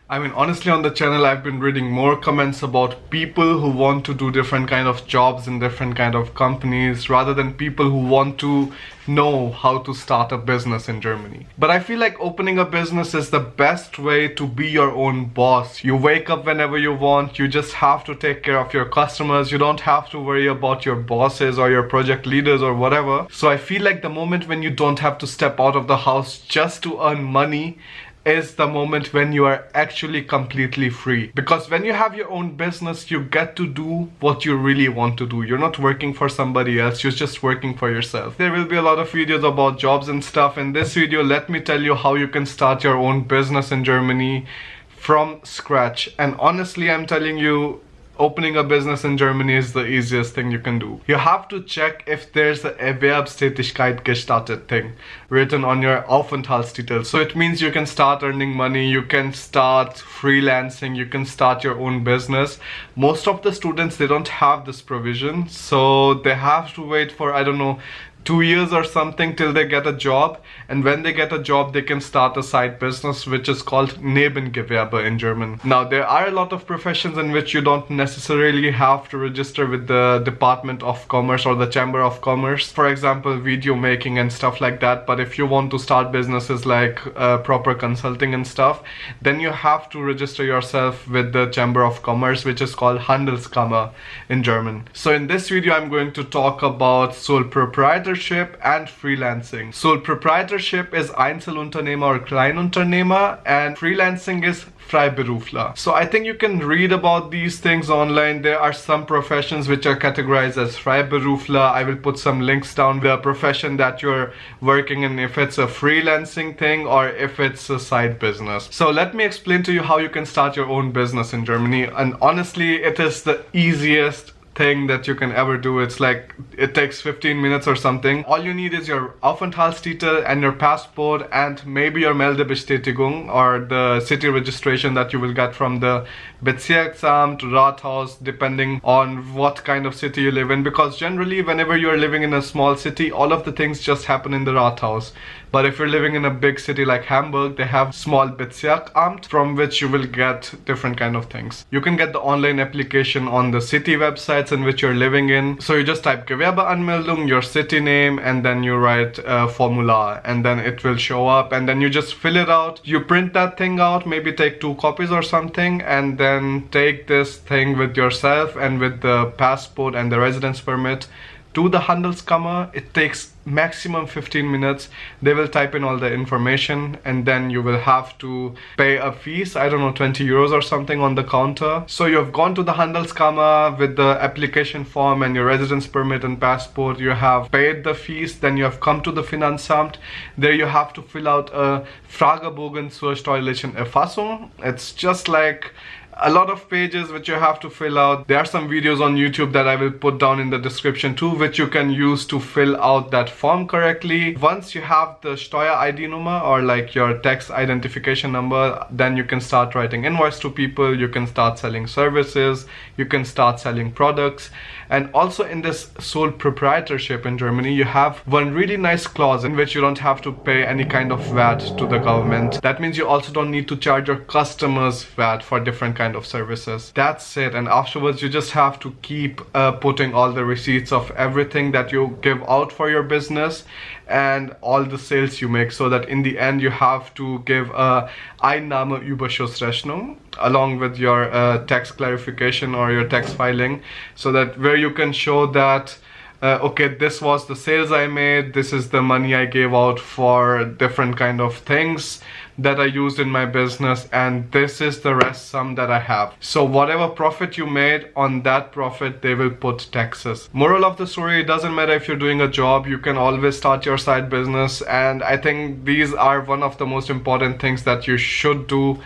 I mean, honestly, on the channel, I've been reading more comments about people who want to do different kind of jobs in different kind of companies rather than people who want to know how to start a business in Germany. But I feel like opening a business is the best way to be your own boss. You wake up whenever you want, you just have to take care of your customers, you don't have to worry about your bosses or your project leaders or whatever. So I feel like the moment when you don't have to step out of the house just to earn money is the moment when you are actually completely free. Because when you have your own business, you get to do what you really want to do. You're not working for somebody else, you're just working for yourself. There will be a lot of videos about jobs and stuff. In this video, let me tell you how you can start your own business in Germany from scratch. And honestly, I'm telling you, opening a business in Germany is the easiest thing you can do. You have to check if there's a Erwerbstätigkeit gestartet thing written on your Aufenthaltstitel. So it means you can start earning money, you can start freelancing, you can start your own business. Most of the students, they don't have this provision, so they have to wait for, I don't know, 2 years or something till they get a job, and when they get a job they can start a side business which is called Nebengewerbe in German. Now there are a lot of professions in which you don't necessarily have to register with the Department of Commerce or the Chamber of Commerce, for example video making and stuff like that. But if you want to start businesses like proper consulting and stuff, then you have to register yourself with the Chamber of Commerce, which is called HANDELSKAMMERE in German. So in this video I'm going to talk about sole proprietorship and freelancing. Sole proprietorship is EINZELUNTERNEHMER or Kleinunternehmer, and freelancing is Freiberufler. So I think you can read about these things online. There are some professions which are categorized as Freiberufler. I will put some links down the profession that you're working in, if it's a freelancing thing or if it's a side business. So let me explain to you how you can start your own business in Germany. And honestly, it is the easiest thing that you can ever do. It's like it takes 15 minutes or something. All you need is your Aufenthaltstitel and your passport and maybe your Meldebestätigung or the city registration that you will get from the Bezirksamt, Rathaus, depending on what kind of city you live in, because generally whenever you're living in a small city, all of the things just happen in the Rathaus. But if you're living in a big city like Hamburg, they have small Bezirkamt from which you will get different kind of things. You can get the online application on the city websites in which you're living in. So you just type Gewerbeanmeldung, your city name, and then you write Formular, and then it will show up, and then you just fill it out. You print that thing out, maybe take 2 copies or something, and then take this thing with yourself and with the passport and the residence permit to the Handelskammer. It takes maximum 15 minutes. They will type in all the information and then you will have to pay a fees, I don't know, 20 euros or something on the counter. So you have gone to the Handelskammer with the application form and your residence permit and passport. You have paid the fees, then you have come to the Finanzamt. There you have to fill out a Fragebogen zur steuerlichen Erfassung. It's just like a lot of pages which you have to fill out. There are some videos on YouTube that I will put down in the description too, which you can use to fill out that form correctly. Once you have the Steuer ID number or like your tax identification number, then you can start writing invoice to people, you can start selling services, you can start selling products. And also in this sole proprietorship in Germany, you have one really nice clause in which you don't have to pay any kind of VAT to the government. That means you also don't need to charge your customers VAT for different kind of services. That's it. And afterwards you just have to keep putting all the receipts of everything that you give out for your business and all the sales you make, so that in the end you have to give a Einnahmeüberschussrechnung along with your tax clarification or your tax filing, so that where you can show that okay, this was the sales I made, this is the money I gave out for different kind of things that I used in my business, and this is the rest sum that I have. So whatever profit you made, on that profit they will put taxes. Moral of the story, it doesn't matter if you're doing a job, you can always start your side business, and I think these are one of the most important things that you should do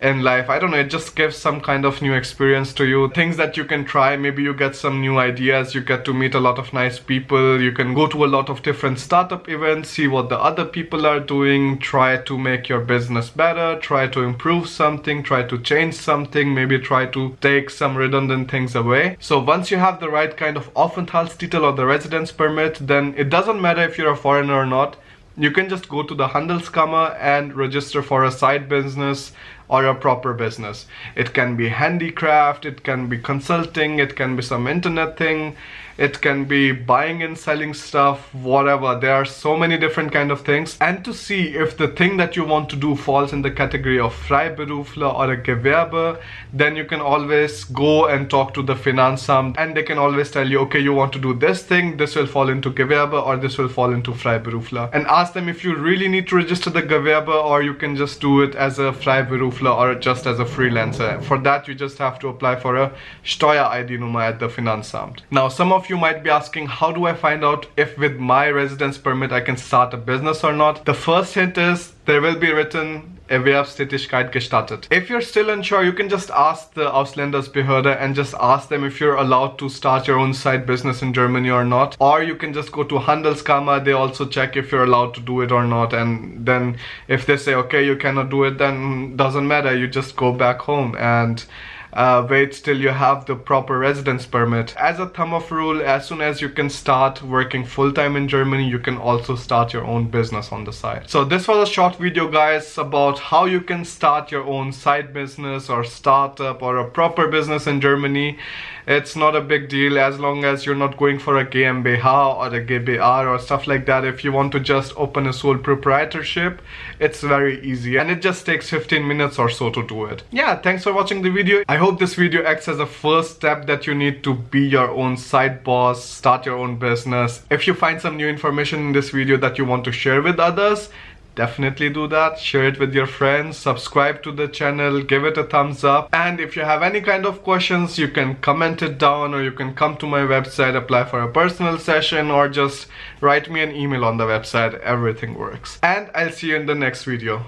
in life. I don't know, it just gives some kind of new experience to you, things that you can try. Maybe you get some new ideas, you get to meet a lot of nice people, you can go to a lot of different startup events, see what the other people are doing, try to make your business better, try to improve something, try to change something, maybe try to take some redundant things away. So once you have the right kind of Aufenthaltstitel or the residence permit, then it doesn't matter if you're a foreigner or not. You can just go to the Handelskammer and register for a side business or a proper business. It can be handicraft, it can be consulting, it can be some internet thing, it can be buying and selling stuff, whatever. There are so many different kind of things. And to see if the thing that you want to do falls in the category of Freiberufler or a Gewerbe, then you can always go and talk to the Finanzamt, and they can always tell you, okay, you want to do this thing, this will fall into Gewerbe or this will fall into Freiberufler. And ask them if you really need to register the Gewerbe, or you can just do it as a Freiberufler or just as a freelancer. For that, you just have to apply for a Steuer-ID-Nummer at the Finanzamt. Now, some of you might be asking, how do I find out if with my residence permit I can start a business or not? The first hint is there will be written Erwerbstätigkeit gestattet. If you're still unsure, you can just ask the Ausländersbehörde and just ask them if you're allowed to start your own side business in Germany or not. Or you can just go to Handelskammer, they also check if you're allowed to do it or not, and then if they say okay, you cannot do it, then doesn't matter, you just go back home and wait till you have the proper residence permit. As a thumb of rule, as soon as you can start working full-time in Germany, you can also start your own business on the side. So this was a short video, guys, about how you can start your own side business or startup or a proper business in Germany. It's not a big deal as long as you're not going for a GmbH or a GbR or stuff like that. If you want to just open a sole proprietorship, it's very easy and it just takes 15 minutes or so to do it. Yeah, thanks for watching the video. I hope this video acts as a first step that you need to be your own side boss, start your own business. If you find some new information in this video that you want to share with others, definitely do that. Share it with your friends, subscribe to the channel, give it a thumbs up, and if you have any kind of questions, you can comment it down, or you can come to my website, apply for a personal session, or just write me an email on the website. Everything works. And I'll see you in the next video.